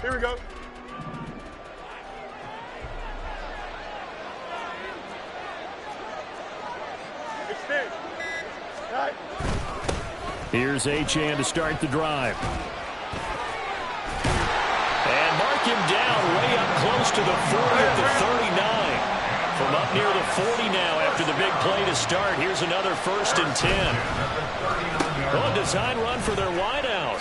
Here we go. Extend. Right. Here's Achane to start the drive. And mark him down way up close to the 40 at the 39. From up near the 40 now after the big play to start. Here's another 1st and 10. Oh, design run for their wideout.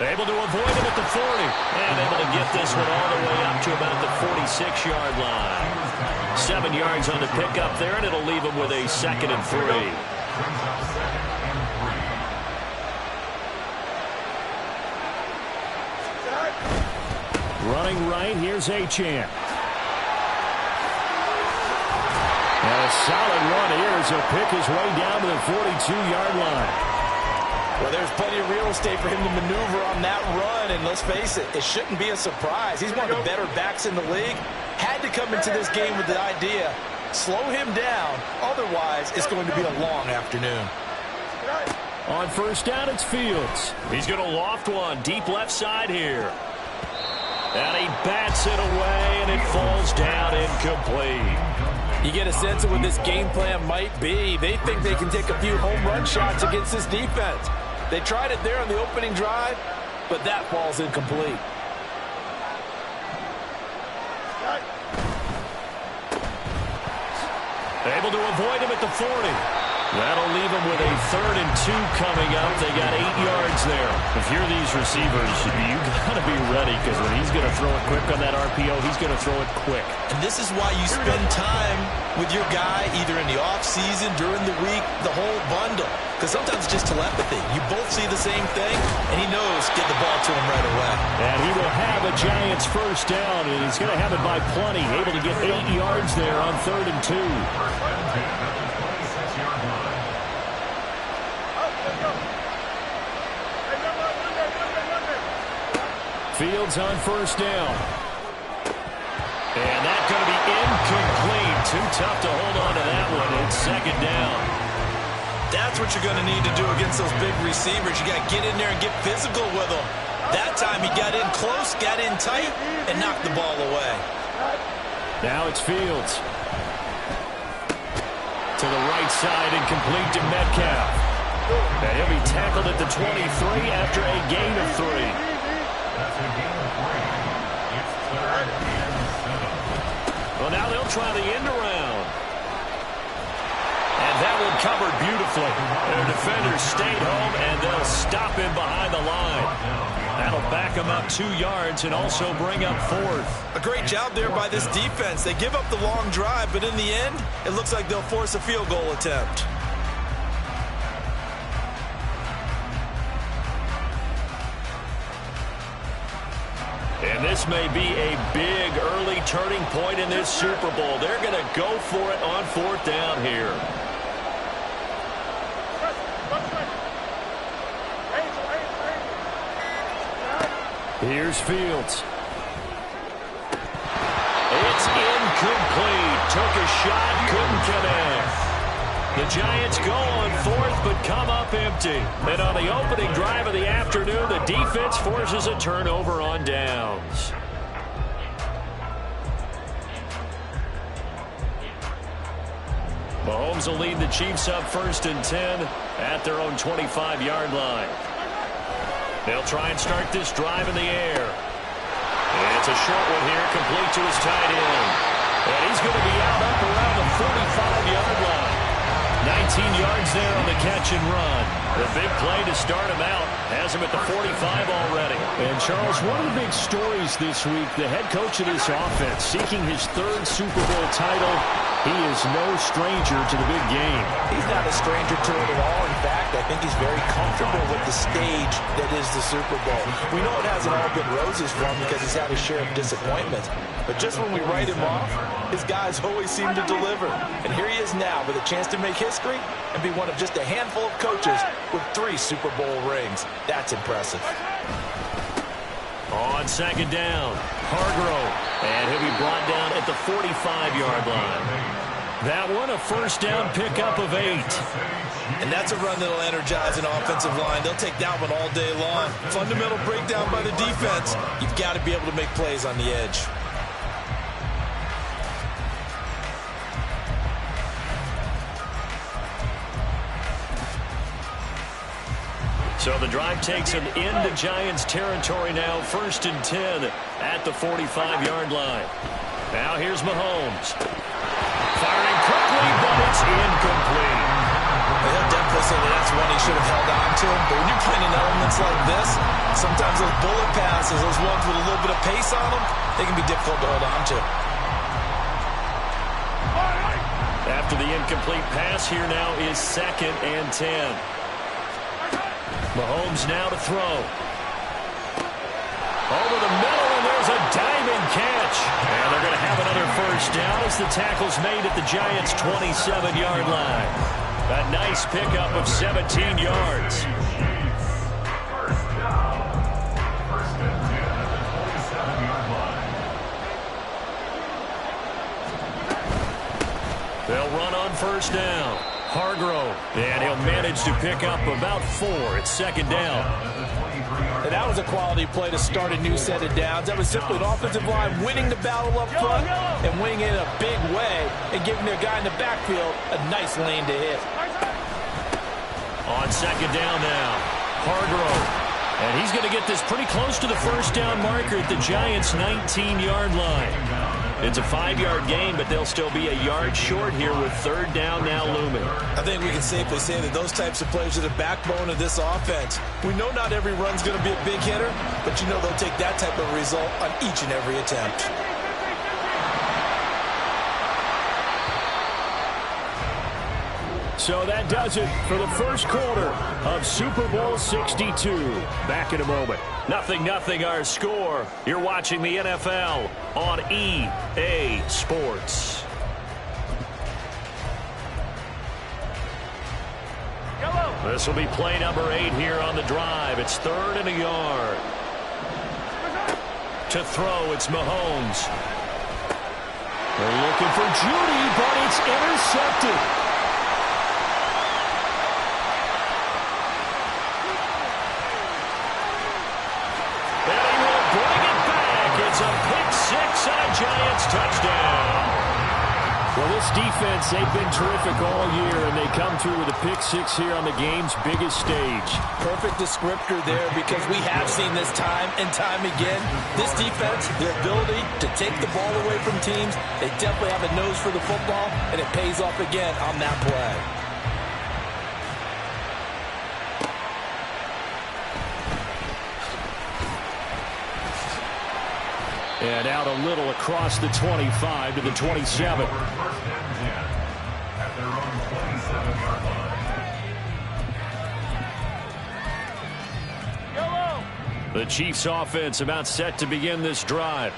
Able to avoid him at the 40. And able to get this one all the way up to about the 46-yard line. 7 yards on the pickup there, and it'll leave him with a 2nd and 3. Running right, here's Achane. And a solid run here as he'll pick his way down to the 42-yard line. Well, there's plenty of real estate for him to maneuver on that run, and let's face it, it shouldn't be a surprise. He's one of the better backs in the league. Had to come into this game with the idea, slow him down, otherwise it's going to be a long afternoon. On 1st down, it's Fields. He's going to loft one deep left side here. And he bats it away, and it falls down incomplete. You get a sense of what this game plan might be. They think they can take a few home run shots against this defense. They tried it there on the opening drive, but that falls incomplete. Able to avoid him at the 40. That'll leave him with a 3rd and 2 coming up. They got 8 yards there. If you're these receivers, you got to be ready, because when he's going to throw it quick on that RPO, he's going to throw it quick. And this is why you spend time with your guy either in the offseason, during the week, the whole bundle. Because sometimes it's just telepathy. You both see the same thing, and he knows get the ball to him right away. And he will have a Giants 1st down, and he's going to have it by plenty. Able to get 8 yards there on 3rd and 2. Fields on 1st down. And that's going to be incomplete. Too tough to hold on to that one. It's 2nd down. That's what you're going to need to do against those big receivers. You got to get in there and get physical with them. That time he got in close, got in tight, and knocked the ball away. Now it's Fields. To the right side and complete to Metcalf. And he'll be tackled at the 23 after a gain of 3. Well, now they'll try the end around. And that one covered beautifully. Their defenders stayed home, and they'll stop him behind the line. That'll back him up 2 yards and also bring up 4th. A great job there by this defense. They give up the long drive, but in the end, it looks like they'll force a field goal attempt. And this may be a big early turning point in this Super Bowl. They're going to go for it on 4th down here. Here's Fields. It's incomplete. Took a shot, couldn't connect. The Giants go on 4th, but come up empty. And on the opening drive of the afternoon, the defense forces a turnover on downs. Mahomes will lead the Chiefs up 1st and 10 at their own 25-yard line. They'll try and start this drive in the air. And it's a short one here, complete to his tight end. And he's going to be out up around the 45-yard line. 19 yards there on the catch and run. The big play to start him out has him at the 45 already. And, Charles, one of the big stories this week, the head coach of this offense seeking his 3rd Super Bowl title. He is no stranger to the big game. He's not a stranger to it at all. In fact, I think he's very comfortable with the stage that is the Super Bowl. We know it hasn't all been roses for him because he's had his share of disappointment. But just when we write him off, his guys always seem to deliver. And here he is now with a chance to make history and be one of just a handful of coaches with 3 Super Bowl rings. That's impressive. On 2nd down, Hargrove. And he'll be brought down at the 45-yard line. That one, a first down pickup of 8. And that's a run that'll energize an offensive line. They'll take that one all day long. Fundamental breakdown by the defense. You've got to be able to make plays on the edge. So the drive takes them into Giants territory now. 1st and 10 at the 45-yard line. Now here's Mahomes. Firing quickly, but it's incomplete. He'll definitely say that that's one he should have held on to. But when you're playing in elements like this, sometimes those bullet passes, those ones with a little bit of pace on them, they can be difficult to hold on to. After the incomplete pass, here now is 2nd and 10. Mahomes now to throw. Over the middle, and there's a diving catch. And they're going to have another first down as the tackle's made at the Giants' 27-yard line. A nice pickup of 17 yards. They'll run on first down. Hargrove, and he'll manage to pick up about 4. It's 2nd down. And that was a quality play to start a new set of downs. That was simply an offensive line winning the battle up front and winning it in a big way and giving their guy in the backfield a nice lane to hit. On 2nd down now, Hargrove. And he's going to get this pretty close to the first down marker at the Giants' 19-yard line. It's a 5-yard gain, but they'll still be a yard short here with 3rd down now looming. I think we can safely say that those types of plays are the backbone of this offense. We know not every run's going to be a big hitter, but you know they'll take that type of result on each and every attempt. So that does it for the first quarter of Super Bowl 62. Back in a moment. 0-0 our score. You're watching the NFL on EA Sports. This will be play number 8 here on the drive. It's 3rd and a yard. To throw, it's Mahomes. They're looking for Judy, but it's intercepted. It's a pick-6 and a Giants touchdown. Well, this defense, they've been terrific all year, and they come through with a pick-6 here on the game's biggest stage. Perfect descriptor there because we have seen this time and time again. This defense, their ability to take the ball away from teams, they definitely have a nose for the football, and it pays off again on that play. And out a little across the 25 to the 27. The Chiefs offense about set to begin this drive.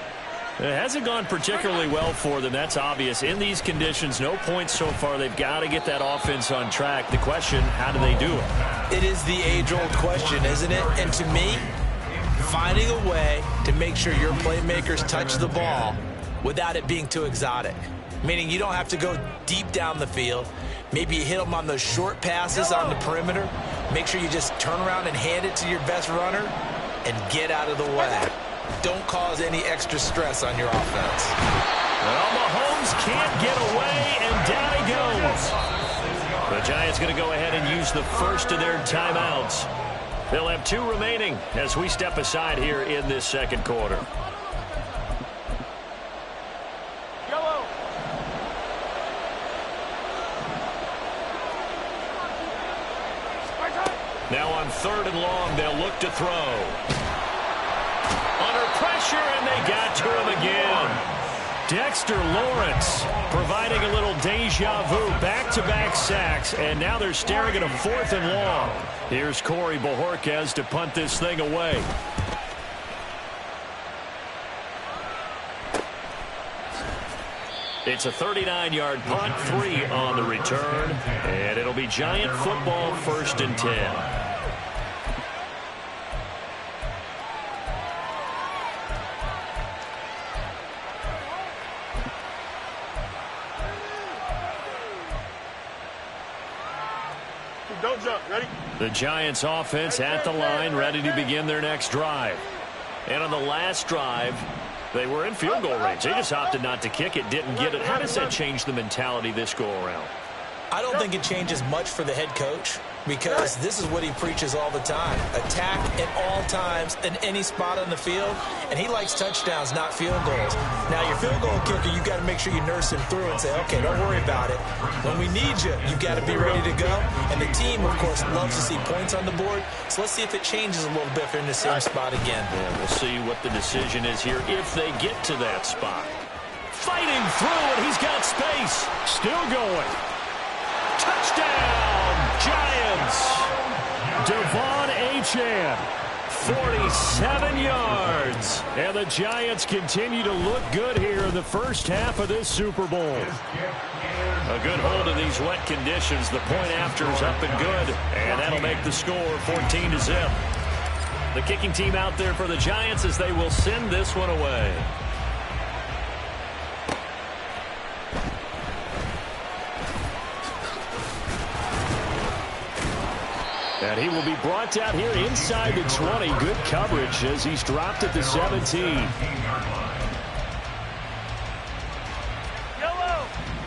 It hasn't gone particularly well for them, that's obvious. In these conditions, no points so far. They've got to get that offense on track. The question, how do they do it? It is the age-old question, isn't it? And to me, finding a way to make sure your playmakers touch the ball without it being too exotic. Meaning you don't have to go deep down the field. Maybe you hit them on those short passes on the perimeter. Make sure you just turn around and hand it to your best runner and get out of the way. Don't cause any extra stress on your offense. Well, Mahomes can't get away, and down he goes. The Giants going to go ahead and use the first of their timeouts. They'll have 2 remaining as we step aside here in this second quarter. Now on 3rd and long, they'll look to throw. Under pressure, and they got to him again. Dexter Lawrence providing a little deja vu, back-to-back sacks, and now they're staring at a 4th and long. Here's Corey Bojorquez to punt this thing away. It's a 39-yard punt, 3 on the return, and it'll be Giant football 1st and 10. Don't jump. Ready? The Giants offense at the line, ready to begin their next drive. And on the last drive, they were in field goal range. They just opted not to kick it, didn't get it. How does that change the mentality this go-around? I don't think it changes much for the head coach because this is what he preaches all the time. Attack at all times in any spot on the field, and he likes touchdowns, not field goals. Now, your field goal kicker, you've got to make sure you nurse him through and say, okay, don't worry about it. When we need you, you've got to be ready to go. And the team, of course, loves to see points on the board, so let's see if it changes a little bit if they're in the same spot again. Yeah, we'll see what the decision is here if they get to that spot. Fighting through, and he's got space. Still going. Touchdown, Giants. Devon Achane, 47 yards. And the Giants continue to look good here in the first half of this Super Bowl. A good hold in these wet conditions. The point after is up and good. And that'll make the score 14-0. The kicking team out there for the Giants as they will send this one away. And he will be brought down here inside the 20. Good coverage as he's dropped at the 17.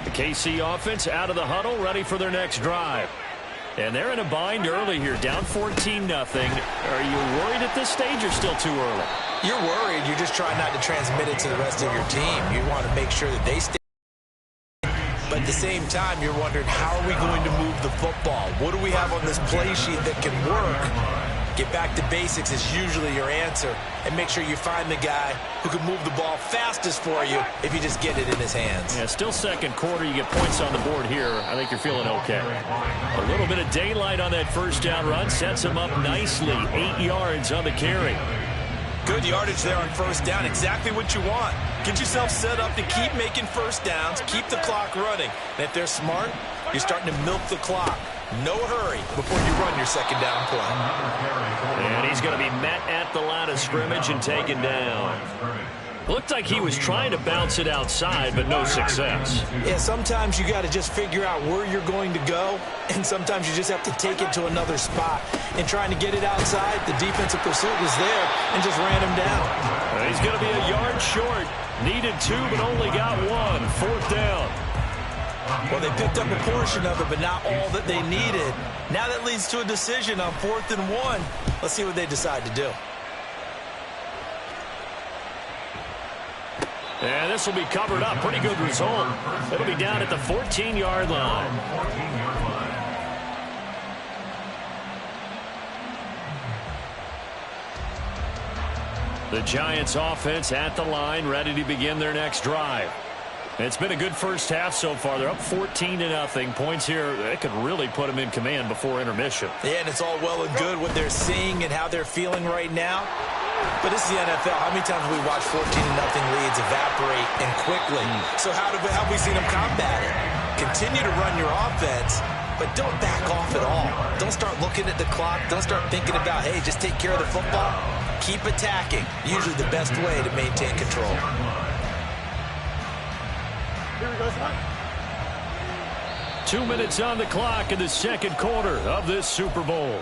The KC offense out of the huddle, ready for their next drive. And they're in a bind early here, down 14-0. Are you worried at this stage or still too early? You're worried. You're just trying not to transmit it to the rest of your team. You want to make sure that they stay. But at the same time, you're wondering, how are we going to move the football? What do we have on this play sheet that can work? Get back to basics is usually your answer. And make sure you find the guy who can move the ball fastest for you if you just get it in his hands. Yeah, still second quarter. You get points on the board here. I think you're feeling okay. A little bit of daylight on that first down run. Sets him up nicely. 8 yards on the carry. Good yardage there on first down. Exactly what you want. Get yourself set up to keep making first downs. Keep the clock running. And if they're smart, you're starting to milk the clock. No hurry before you run your second down play. And he's going to be met at the line of scrimmage and taken down. Looked like he was trying to bounce it outside, but no success. Yeah, sometimes you got to just figure out where you're going to go, and sometimes you just have to take it to another spot. And trying to get it outside, the defensive pursuit was there and just ran him down. He's going to be a yard short. Needed 2, but only got 1. Fourth down. Well, they picked up a portion of it, but not all that they needed. Now that leads to a decision on 4th and 1. Let's see what they decide to do. And this will be covered up. Pretty good result. It'll be down at the 14-yard line. The Giants offense at the line, ready to begin their next drive. It's been a good first half so far. They're up 14-0. Points here, they could really put them in command before intermission. Yeah, and it's all well and good what they're seeing and how they're feeling right now. But this is the NFL. How many times have we watched 14-0 leads evaporate and quickly? So how have we seen them combat it? Continue to run your offense, but don't back off at all. Don't start looking at the clock. Don't start thinking about, hey, just take care of the football. Keep attacking. Usually the best way to maintain control. Here we go, son. 2 minutes on the clock in the second quarter of this Super Bowl.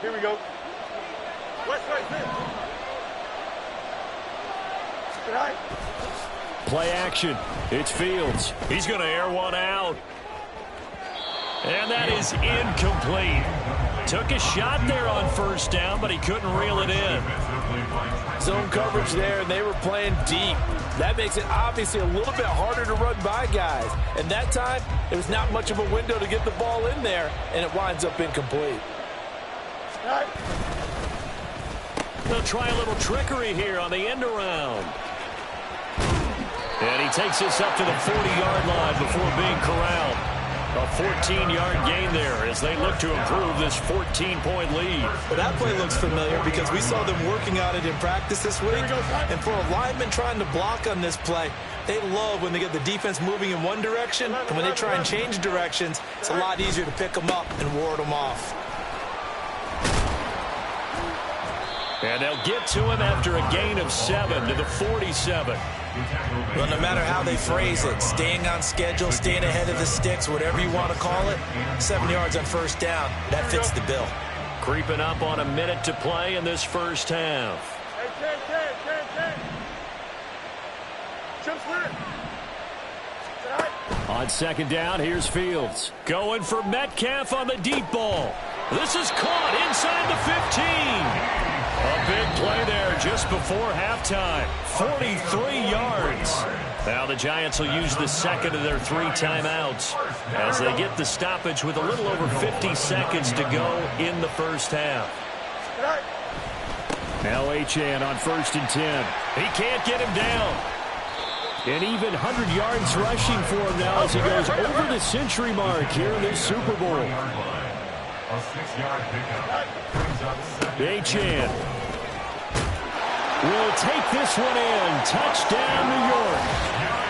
Here we go. West side, right. Play action. It's Fields. He's going to air one out. And that is incomplete. Took a shot there on first down, but he couldn't reel it in. Zone coverage there, and they were playing deep. That makes it obviously a little bit harder to run by guys. And that time, it was not much of a window to get the ball in there, and it winds up incomplete. Right. They'll try a little trickery here on the end around. And he takes this up to the 40-yard line before being corralled. A 14-yard gain there as they look to improve this 14-point lead. Well, that play looks familiar because we saw them working on it in practice this week. And for a lineman trying to block on this play, they love when they get the defense moving in one direction. And when they try and change directions, it's a lot easier to pick them up and ward them off. And they'll get to him after a gain of 7 to the 47. Well, no matter how they phrase it, staying on schedule, staying ahead of the sticks, whatever you want to call it, 7 yards on first down, that fits the bill. Creeping up on a minute to play in this first half. Hey, 10. Jump clear. On second down, here's Fields. Going for Metcalf on the deep ball. This is caught inside the 15. A big play there just before halftime. 43 yards. Now the Giants will use the second of their 3 timeouts as they get the stoppage with a little over 50 seconds to go in the first half. Now Achane on 1st and 10. He can't get him down. And even 100 yards rushing for him now as he goes over the century mark here in this Super Bowl. Achane will take this one in. Touchdown, New York.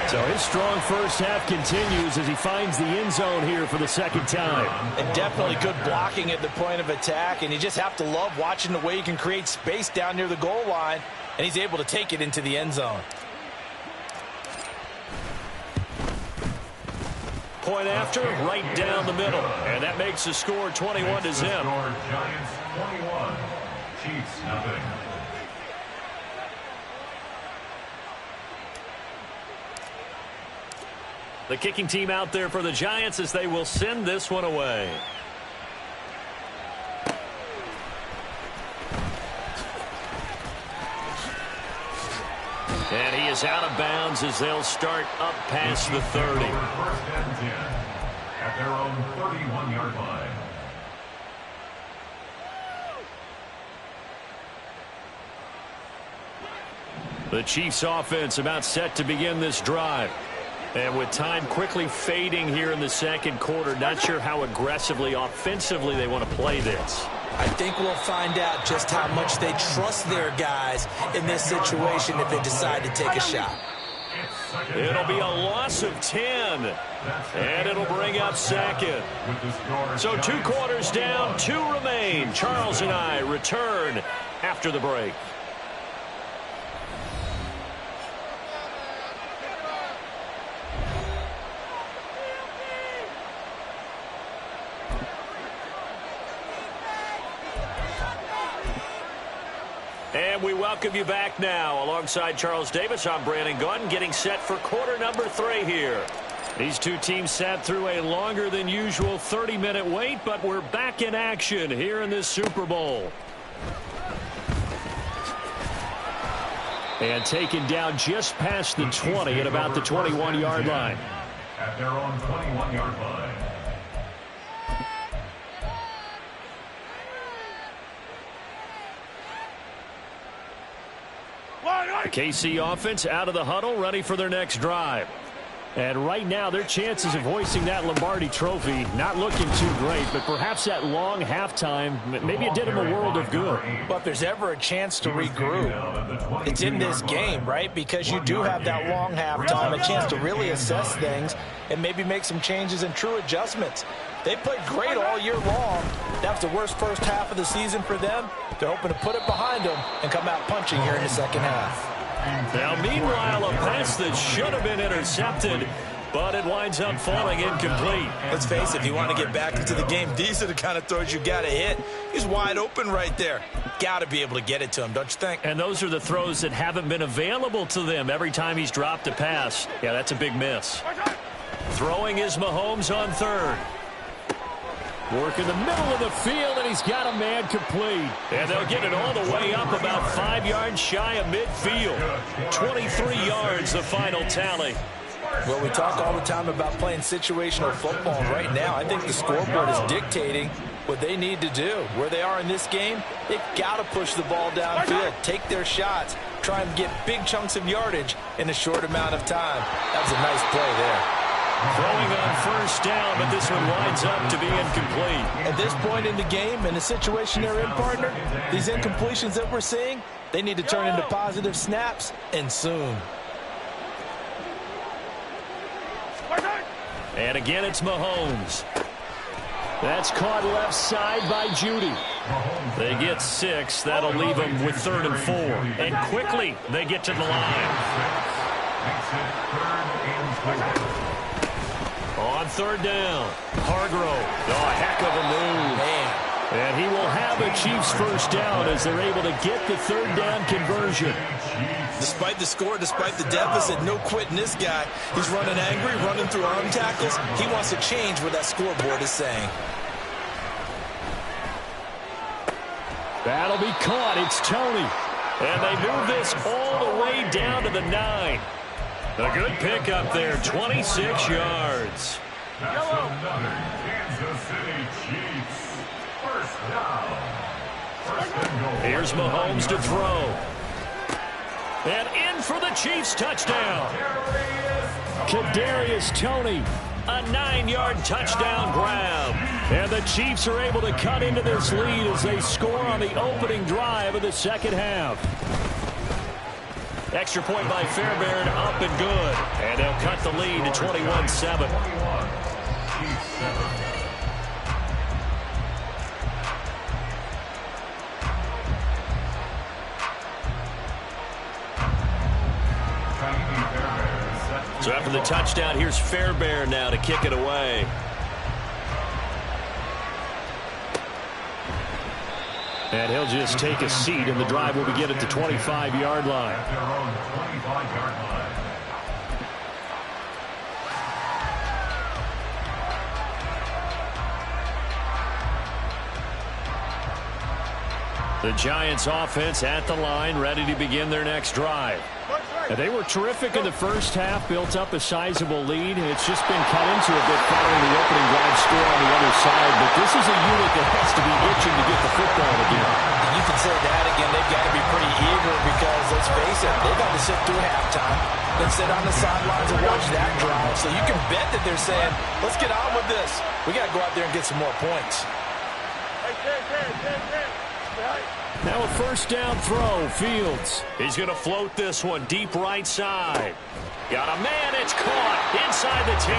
So his strong first half continues as he finds the end zone here for the second time. And definitely good blocking at the point of attack. And you just have to love watching the way he can create space down near the goal line. And he's able to take it into the end zone. Point after, right down the middle. And that makes the score 21-0. Giants 21, Chiefs nothing. The kicking team out there for the Giants as they will send this one away. And he is out of bounds as they'll start up past the 30. First and 10 at their own 31-yard line. The Chiefs offense about set to begin this drive. And with time quickly fading here in the second quarter, not sure how aggressively, offensively they want to play this. I think we'll find out just how much they trust their guys in this situation if they decide to take a shot. It'll be a loss of 10, and it'll bring up second. So 2 quarters down, 2 remain. Charles and I return after the break. And we welcome you back now. Alongside Charles Davis, I'm Brandon Gaudin, getting set for quarter number 3 here. These two teams sat through a longer than usual 30-minute wait, but we're back in action here in this Super Bowl. And taken down just past the 20 at about the 21-yard line. At their own 21-yard line. The KC offense out of the huddle, ready for their next drive. And right now, their chances of hoisting that Lombardi trophy not looking too great, but perhaps that long halftime, maybe it did them a world of good. But if there's ever a chance to regroup, it's in this game, right? Because you do have that long halftime, a chance to really assess things and maybe make some changes and true adjustments. They played great all year long. That was the worst first half of the season for them. They're hoping to put it behind them and come out punching here in the second half. Now, meanwhile, a pass that should have been intercepted, but it winds up falling incomplete. Let's face it, if you want to get back into the game, these are the kind of throws you got to hit. He's wide open right there. Got to be able to get it to him, don't you think? And those are the throws that haven't been available to them every time he's dropped a pass. Yeah, that's a big miss. Throwing is Mahomes on third. Work in the middle of the field, and he's got a man complete. And they'll get it all the way up about 5 yards shy of midfield. 23 yards, the final tally. Well, we talk all the time about playing situational football. Right now, I think the scoreboard is dictating what they need to do. Where they are in this game, they've got to push the ball downfield, take their shots, try and get big chunks of yardage in a short amount of time. That was a nice play there. Throwing on first down, but this one winds up to be incomplete. At this point in the game, in the situation they're in, partner, these incompletions that we're seeing, they need to turn into positive snaps, and soon. And again, it's Mahomes. That's caught left side by Judy. They get 6. That'll leave them with 3rd and 4. And quickly, they get to the line. On third down, Hargrove. Oh, a heck of a move. Man. And he will have a Chiefs first down as they're able to get the third down conversion. Despite the score, despite the deficit, no quitting this guy. He's running angry, running through arm tackles. He wants to change what that scoreboard is saying. That'll be caught. It's Tony. And they move this all the way down to the 9. A good pickup there, 26 yards. That's another Kansas City Chiefs first down. First and goal. Here's Mahomes to throw. And in for the Chiefs touchdown. Kadarius Toney, a 9-yard touchdown grab. And the Chiefs are able to cut into this lead as they score on the opening drive of the second half. Extra point by Fairbairn, up and good. And they'll cut the lead to 21-7. So after the touchdown, here's Fairbairn now to kick it away. And he'll just take a seat, and the drive will begin at the 25-yard line. At their own 25-yard line. The Giants offense at the line, ready to begin their next drive. And they were terrific in the first half, built up a sizable lead. It's just been cut into a bit following the opening drive score on the other side. But this is a unit that has to be itching to get the football again. You can say that again. They've got to be pretty eager because, let's face it, they've got to sit through halftime, then sit on the sidelines and watch that drive. So you can bet that they're saying, let's get on with this. We got to go out there and get some more points. Now a first down throw, Fields. He's going to float this one deep right side. Got a man, it's caught inside the 10.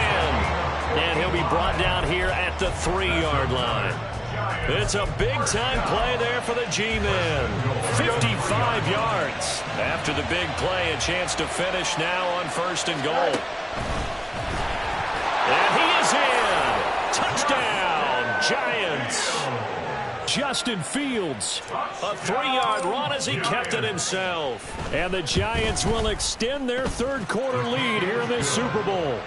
And he'll be brought down here at the 3-yard line. It's a big-time play there for the G-men. 55 yards. After the big play, a chance to finish now on first and goal. And he is in. Touchdown, Giants. Justin Fields, a 3-yard run as he kept it himself. And the Giants will extend their third-quarter lead here in this Super Bowl.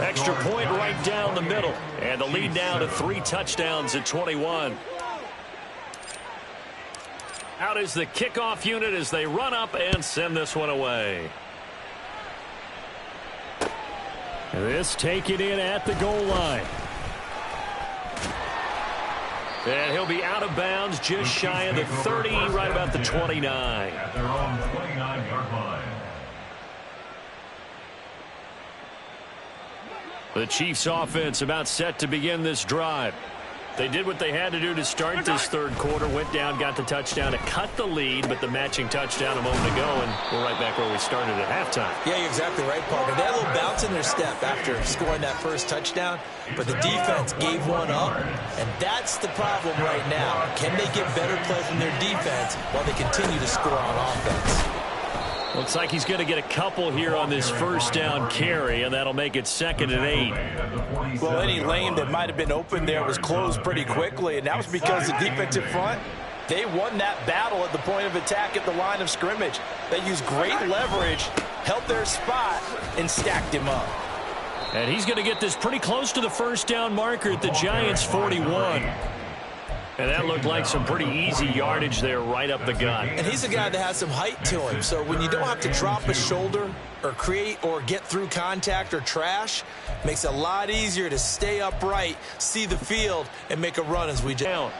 Extra point right down the middle. And the lead now to 3 touchdowns at 21. Out is the kickoff unit as they run up and send this one away. This taken in at the goal line. And he'll be out of bounds just shy of the 30, right about the 29. At their own 29-yard line. The Chiefs offense about set to begin this drive. They did what they had to do to start this third quarter. Went down, got the touchdown to cut the lead, but the matching touchdown a moment ago, and we're right back where we started at halftime. Yeah, you're exactly right, Parker. They had a little bounce in their step after scoring that first touchdown, but the defense gave one up, and that's the problem right now. Can they get better play from their defense while they continue to score on offense? Looks like he's going to get a couple here on this first down carry, and that'll make it 2nd and 8. Well, any lane that might have been open there was closed pretty quickly, and that was because the defensive front, they won that battle at the point of attack at the line of scrimmage. They used great leverage, held their spot, and stacked him up. And he's going to get this pretty close to the first down marker at the Giants' 41. And that looked like some pretty easy yardage there right up the gut. And he's a guy that has some height to him. So when you don't have to drop a shoulder or create or get through contact or trash, makes it a lot easier to stay upright, see the field, and make a run as we just...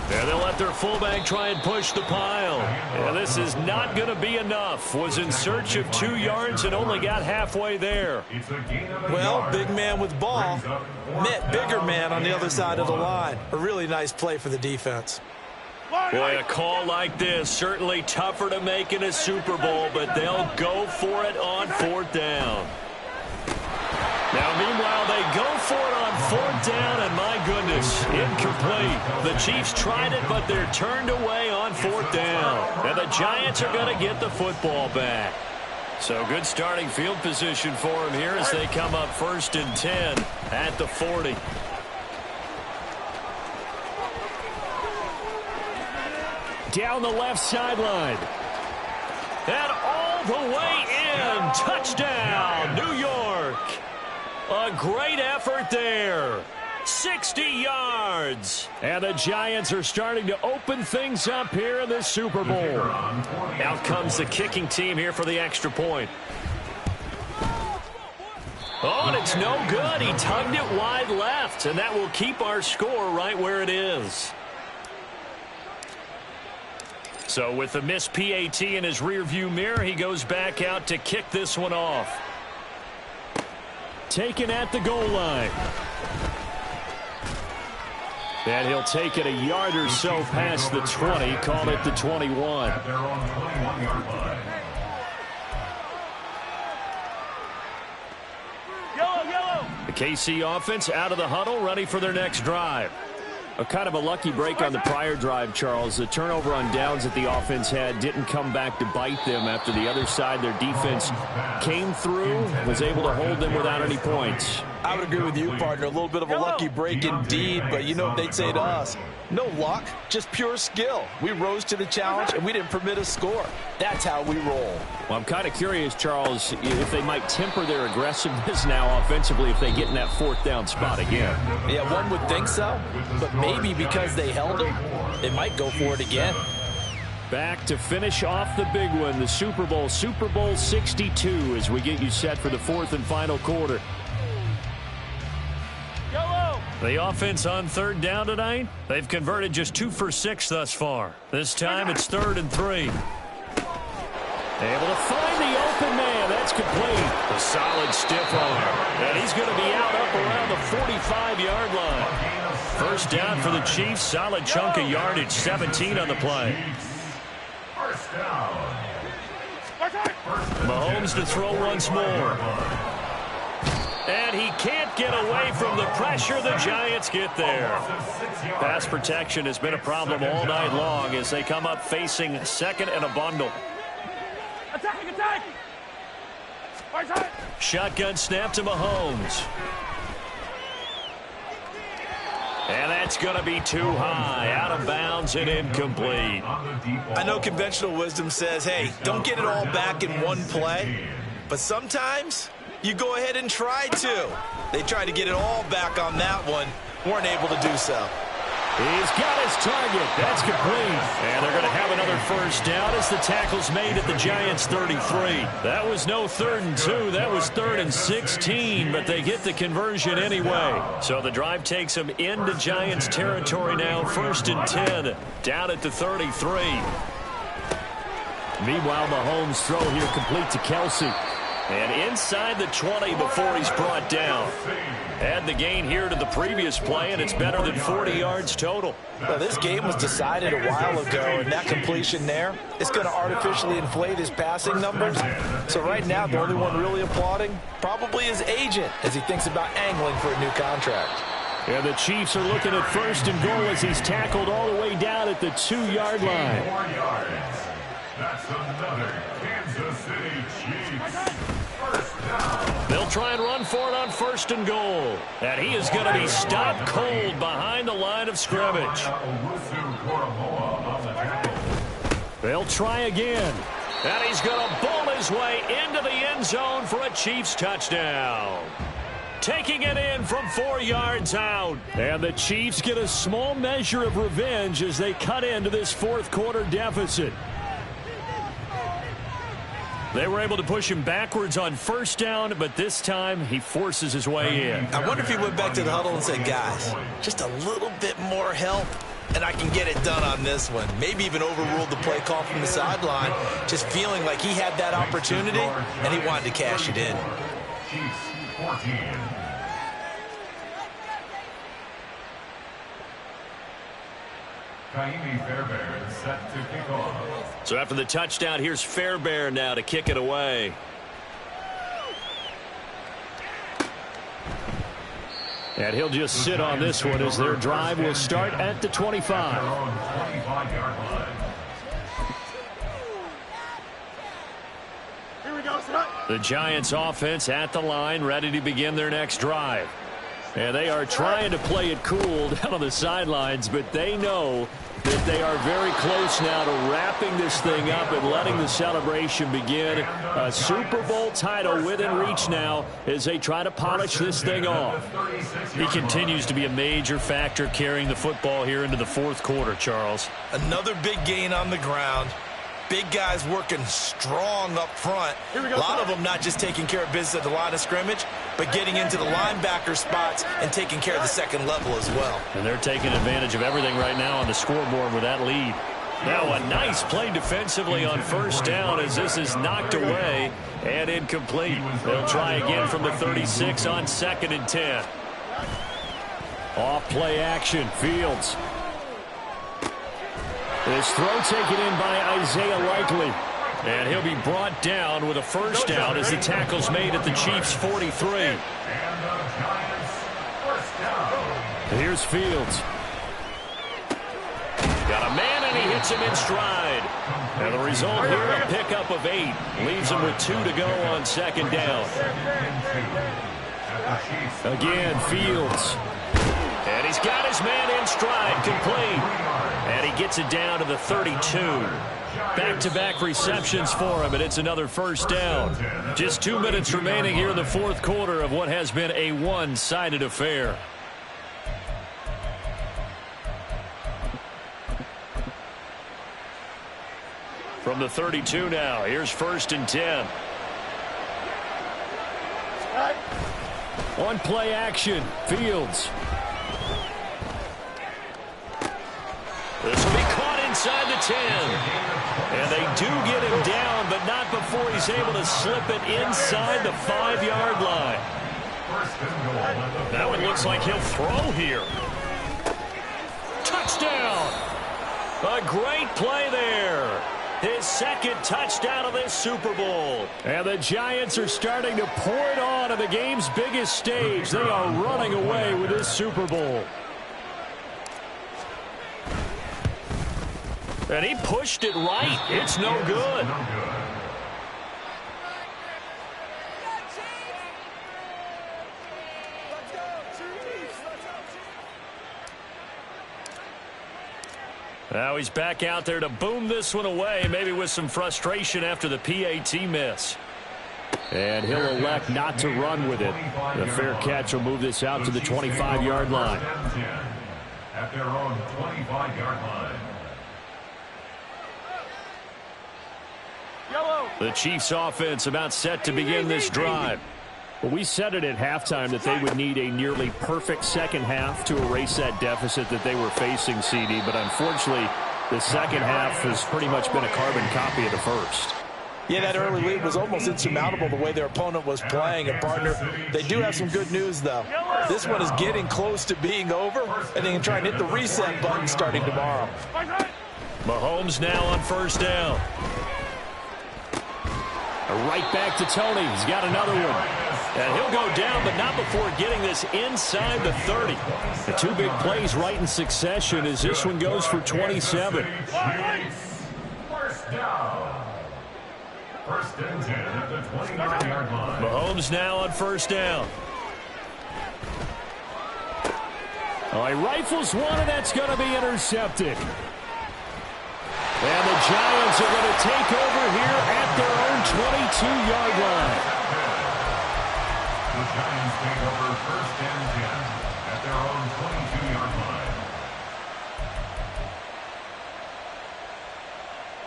And they'll let their fullback try and push the pile. And this is not going to be enough. Was in search of 2 yards and only got halfway there. Well, big man with ball met bigger man on the other side of the line. A really nice play for the defense. Boy, a call like this, certainly tougher to make in a Super Bowl, but they'll go for it on 4th down. Now Meanwhile, they go for it on 4th down, and my goodness, incomplete. The Chiefs tried it, but they're turned away on 4th down. And the Giants are going to get the football back. So good starting field position for them here as they come up 1st and 10 at the 40. Down the left sideline. And all the way in. Touchdown, New York. A great effort there. 60 yards. And the Giants are starting to open things up here in the Super Bowl. Out comes the kicking team here for the extra point. Oh, and it's no good. He tugged it wide left, and that will keep our score right where it is. So with the missed PAT in his rearview mirror, he goes back out to kick this one off. Taken at the goal line. And he'll take it a yard or so past the 20, call it the 21. At their own 21-yard line. Yellow. The KC offense out of the huddle, ready for their next drive. A kind of a lucky break on the prior drive, Charles. The turnover on downs that the offense had didn't come back to bite them after the other side. Their defense came through, was able to hold them without any points. I would agree with you, partner. A little bit of a lucky break indeed, but you know what they'd say to us? No luck, just pure skill. We rose to the challenge, and we didn't permit a score. That's how we roll. Well, I'm kind of curious, Charles, if they might temper their aggressiveness now offensively if they get in that 4th down spot again. Yeah, one would think so, but maybe because they held them, they might go for it again. Back to finish off the big one, the Super Bowl 62, as we get you set for the 4th and final quarter. Yellow. The offense on 3rd down tonight, they've converted just 2 for 6 thus far. This time it's 3rd and 3. Able to find the open man. That's complete. A solid stiff arm. And he's going to be out up around the 45-yard line. 1st down for the Chiefs. Solid chunk of yardage. 17 on the play. First down. Mahomes to throw once more. And he can't get away from the pressure. The Giants get there. Pass protection has been a problem all night long as they come up facing 2nd and a bundle. Attack. Shotgun snap to Mahomes. And that's going to be too high. Out of bounds and incomplete. I know conventional wisdom says, hey, don't get it all back in one play. But sometimes you go ahead and try to. They tried to get it all back on that one. Weren't able to do so. He's got his target. That's complete. And they're going to have another 1st down as the tackle's made at the Giants' 33. That was no 3rd and 2. That was 3rd and 16, but they get the conversion anyway. So the drive takes them into Giants territory now. 1st and 10, down at the 33. Meanwhile, Mahomes' throw here complete to Kelsey. And inside the 20 before he's brought down. Add the gain here to the previous play, and it's better than 40 yards total. Well, this game was decided a while ago, and that completion there is going to artificially inflate his passing numbers. So right now, the only one really applauding probably his agent as he thinks about angling for a new contract. And the Chiefs are looking at 1st and goal as he's tackled all the way down at the 2-yard line. 4 yards. That's another Kansas City Chiefs. First down. They'll try and run for it on 1st and goal. And he is going to be stopped cold behind the line of scrimmage. They'll try again. And he's going to bowl his way into the end zone for a Chiefs touchdown. Taking it in from 4 yards out. And the Chiefs get a small measure of revenge as they cut into this 4th quarter deficit. They were able to push him backwards on 1st down, but this time he forces his way in. I wonder if he went back to the huddle and said, guys, just a little bit more help, and I can get it done on this one. Maybe even overruled the play call from the sideline, just feeling like he had that opportunity, and he wanted to cash it in. Chiefs 14. Kaimi Fairbairn set to kick off. So after the touchdown, here's Fairbairn now to kick it away. And he'll just sit on this one as their drive will start at the 25. Here we go, son. The Giants offense at the line, ready to begin their next drive. And they are trying to play it cool down on the sidelines, but they know that they are very close now to wrapping this thing up and letting the celebration begin. A Super Bowl title within reach now as they try to polish this thing off. He continues to be a major factor carrying the football here into the fourth quarter, Charles. Another big gain on the ground. Big guys working strong up front. A lot of them not just taking care of business at the line of scrimmage, but getting into the linebacker spots and taking care of the second level as well. And they're taking advantage of everything right now on the scoreboard with that lead. Now a nice play defensively on first down as this is knocked away and incomplete. They'll try again from the 36 on 2nd and 10. Off play action, Fields. This throw taken in by Isaiah Likely. And he'll be brought down with a first down as the tackle's made at the Chiefs' 43. Here's Fields. Got a man and he hits him in stride. And the result here, a pickup of 8. Leaves him with 2 to go on 2nd down. Again, Fields. And he's got his man in stride, complete. And he gets it down to the 32. Back-to-back receptions for him, and it's another first down. Just 2 minutes remaining here in the fourth quarter of what has been a one-sided affair. From the 32 now, here's 1st and 10. On play action, Fields. This will be caught inside the 10. And they do get him down, but not before he's able to slip it inside the 5-yard line. That one looks like he'll throw here. Touchdown! A great play there. His second touchdown of this Super Bowl. And the Giants are starting to pour it on the game's biggest stage. They are running away with this Super Bowl. And he pushed it right. It's no good. Now he's back out there to boom this one away, maybe with some frustration after the PAT miss. And he'll elect not to run with it. The fair catch will move this out to the 25-yard line. At their own 25-yard line. The Chiefs offense about set to begin this drive. Well, we said it at halftime that they would need a nearly perfect second half to erase that deficit that they were facing, CD. But unfortunately, the second half has pretty much been a carbon copy of the first. Yeah, that early lead was almost insurmountable the way their opponent was playing. And, partner, they do have some good news, though. This one is getting close to being over, and they can try and hit the reset button starting tomorrow. Mahomes now on first down. Right back to Tony. He's got another one. And he'll go down, but not before getting this inside the 30. The 2 big plays right in succession as this one goes for 27. First down. 1st and 10 at the 29-yard line. Mahomes now on first down. Oh, he rifles one, and that's going to be intercepted. And the Giants are going to take over here at their own 22-yard line. The Giants take over 1st and 10 at their own 22-yard line.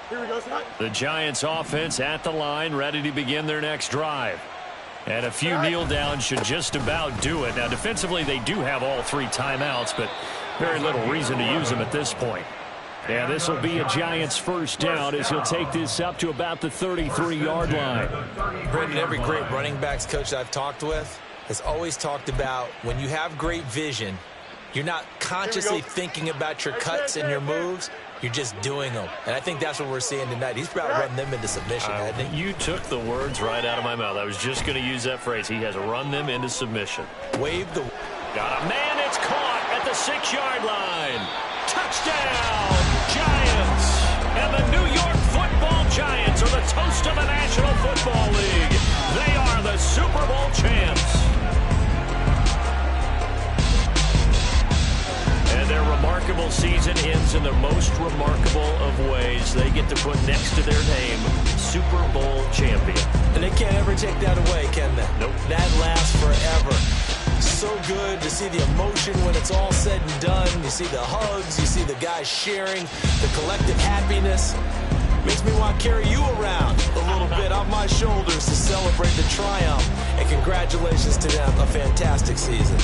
Here we go, son. The Giants offense at the line, ready to begin their next drive. And a few kneel downs should just about do it. Now, defensively, they do have all 3 timeouts, but very little reason to use them at this point. And this will be a Giants first down as he'll take this up to about the 33-yard line. Brendan, every great running backs coach I've talked with has always talked about when you have great vision, you're not consciously thinking about your cuts and your moves. You're just doing them. And I think that's what we're seeing tonight. He's about to run them into submission, hasn't he? You took the words right out of my mouth. I was just going to use that phrase. He has run them into submission. Wave the Got a man, it's caught at the 6-yard line. Touchdown, Giants! And the New York Football Giants are the toast of the National Football League. They are the Super Bowl champs. And their remarkable season ends in the most remarkable of ways. They get to put next to their name, Super Bowl champion. And they can't ever take that away, can they? Nope. That lasts forever. So good to see the emotion when it's all said and done. You see the hugs, you see the guys sharing, the collective happiness. Makes me want to carry you around a little bit on my shoulders to celebrate the triumph. And congratulations to them, a fantastic season.